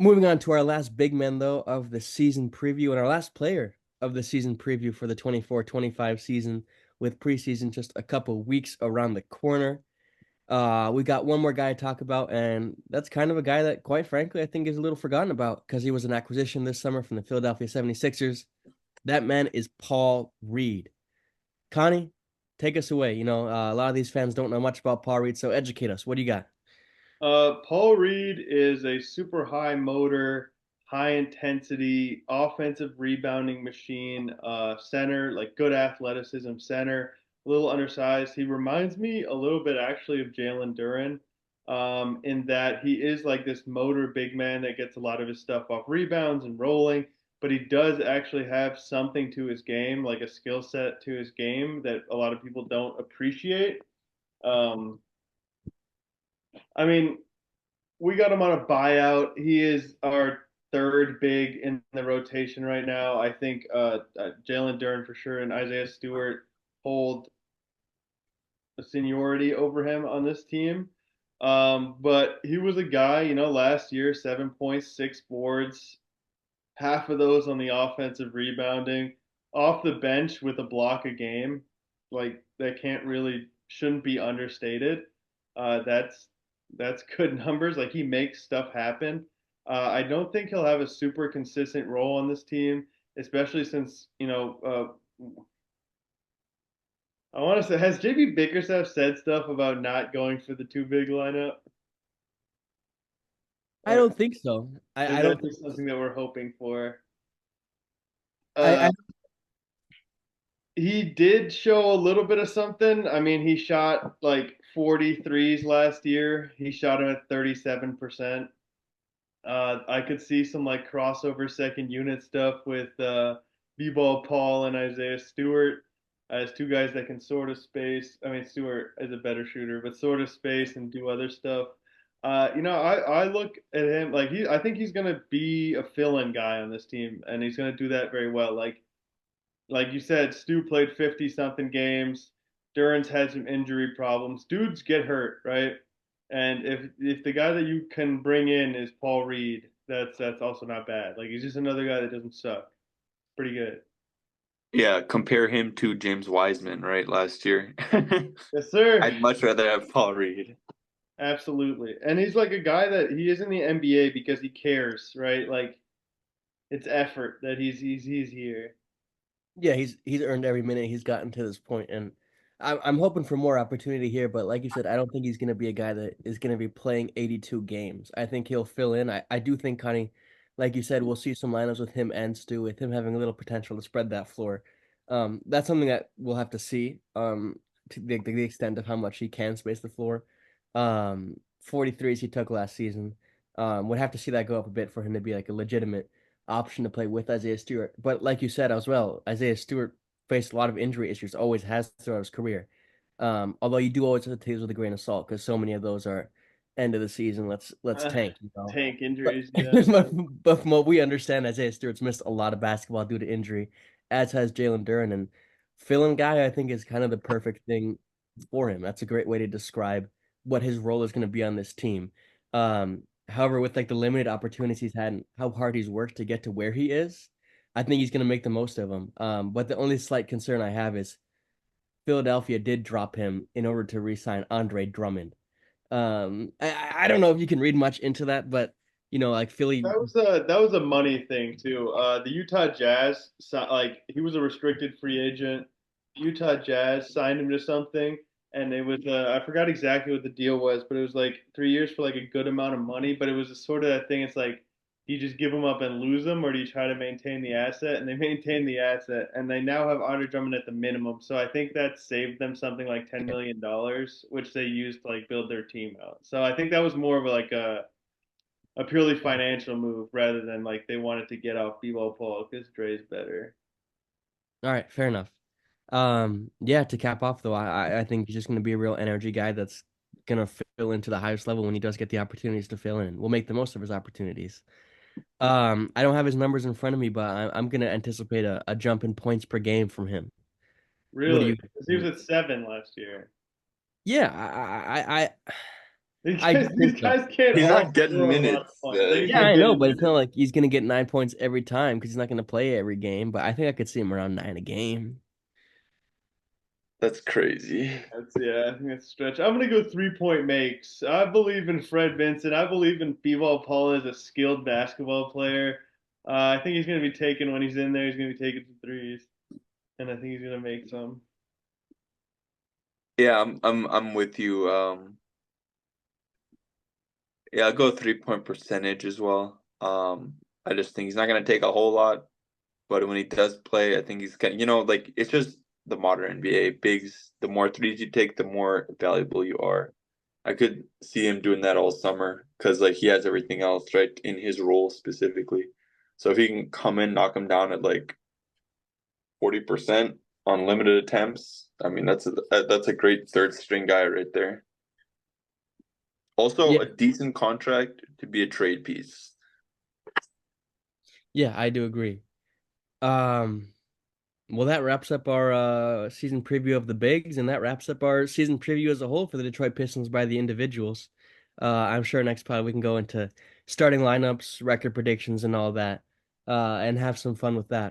Moving on to our last big man, though, of the season preview and our last player of the season preview for the 24-25 season, with preseason just a couple weeks around the corner. We got one more guy to talk about, and that's kind of a guy that, quite frankly, I think is a little forgotten about because he was an acquisition this summer from the Philadelphia 76ers. That man is Paul Reed. Connie, take us away. A lot of these fans don't know much about Paul Reed, so educate us. What do you got? Paul Reed is a super high motor, high intensity, offensive rebounding machine, center, like good athleticism center, a little undersized. He reminds me a little bit actually of Jalen Duren, in that he is like this motor big man that gets a lot of his stuff off rebounds and rolling, but he does actually have something to his game, like a skill set to his game that a lot of people don't appreciate. Um, I mean, we got him on a buyout. He is our third big in the rotation right now. I think Jalen Duren for sure and Isaiah Stewart hold a seniority over him on this team. But he was a guy, last year, 7 points, 6 boards, half of those on the offensive rebounding, off the bench with a block a game. Like that can't really shouldn't be understated. That's good numbers. Like he makes stuff happen. I don't think he'll have a super consistent role on this team, especially since I want to say has JB Bickerstaff said stuff about not going for the two big lineup, I or don't think so. I is that don't think just something that we're hoping for? I Uh, he did show a little bit of something. I mean, he shot like 43s last year. He shot him at 37%. I could see some like crossover second unit stuff with Bball Paul and Isaiah Stewart as two guys that can sort of space. I mean, Stewart is a better shooter, but sort of space and do other stuff. I look at him like I think he's gonna be a fill-in guy on this team, and he's gonna do that very well. Like you said, Stu played 50 something games. Duran's had some injury problems. Dudes get hurt, right? And if the guy that you can bring in is Paul Reed, that's also not bad. Like he's just another guy that doesn't suck. Pretty good. Yeah, compare him to James Wiseman, right, last year. Yes, sir. I'd much rather have Paul Reed. Absolutely. And he's like a guy that he is in the NBA because he cares, right? Like it's effort that he's here. Yeah, he's earned every minute he's gotten to this point, and I'm hoping for more opportunity here. But like you said, I don't think he's going to be a guy that is going to be playing 82 games. I think he'll fill in. I do think Connie, like you said, we'll see some lineups with him and Stu, with him having a little potential to spread that floor. That's something that we'll have to see. To the extent of how much he can space the floor. 43s he took last season. Would have to see that go up a bit for him to be like a legitimate option to play with Isaiah Stewart. But like you said as well, Isaiah Stewart faced a lot of injury issues, always has throughout his career. Although you do always have to take those with a grain of salt because so many of those are end of the season. Let's Uh, tank. Tank But, injuries, yeah. but from what we understand, Isaiah Stewart's missed a lot of basketball due to injury, as has Jalen Duren. And fill-in guy, I think, is kind of the perfect thing for him. That's a great way to describe what his role is going to be on this team. However, with like the limited opportunities he's had and how hard he's worked to get to where he is, I think he's going to make the most of them. But the only slight concern I have is Philadelphia did drop him in order to re-sign Andre Drummond. I don't know if you can read much into that, but like Philly. That was a money thing too. The Utah Jazz, like he was a restricted free agent. Utah Jazz signed him to something, and it was I forgot exactly what the deal was, but it was like 3 years for like a good amount of money. But it was a sort of that thing. It's like, do you just give him up and lose him, or do you try to maintain the asset? And they maintained the asset, and they now have Andre Drummond at the minimum. So I think that saved them something like $10 million, which they used to like build their team out. So I think that was more of like a purely financial move rather than like they wanted to get off Bball Paul because Dre's better. All right, fair enough. Yeah, to cap off though, I think he's just going to be a real energy guy that's going to fill into the highest level when he does get the opportunities to fill in. We'll make the most of his opportunities. I don't have his numbers in front of me, but I'm going to anticipate a jump in points per game from him. What do Really? you Because he was think? at 7 last year. Yeah, I do These think so. guys can't He's all not getting score a lot of minutes. points. Like he's Yeah, not I know, getting but it's not minutes. like he's gonna get 9 points every time because he's not gonna play every game. But I think I could see him around 9 a game. That's crazy. I think that's a stretch. I'm gonna go 3 point makes. I believe in Fred Vincent. I believe in Bball Paul as a skilled basketball player. I think he's gonna be taking when he's in there. He's gonna be taking some threes, and I think he's gonna make some. Yeah, I'm with you. Yeah, I'll go 3 point percentage as well. I just think he's not gonna take a whole lot, but when he does play, I think he's kind like it's just the modern NBA. Bigs, the more threes you take, the more valuable you are. I could see him doing that all summer because like he has everything else right in his role specifically. So if he can come in, knock him down at like 40% on limited attempts, I mean that's a great third string guy right there. Also, Yeah, a decent contract to be a trade piece. yeah, I do agree. Um, well, that wraps up our season preview of the bigs, and that wraps up our season preview as a whole for the Detroit Pistons by the individuals. I'm sure next pod we can go into starting lineups, record predictions, and all that, and have some fun with that.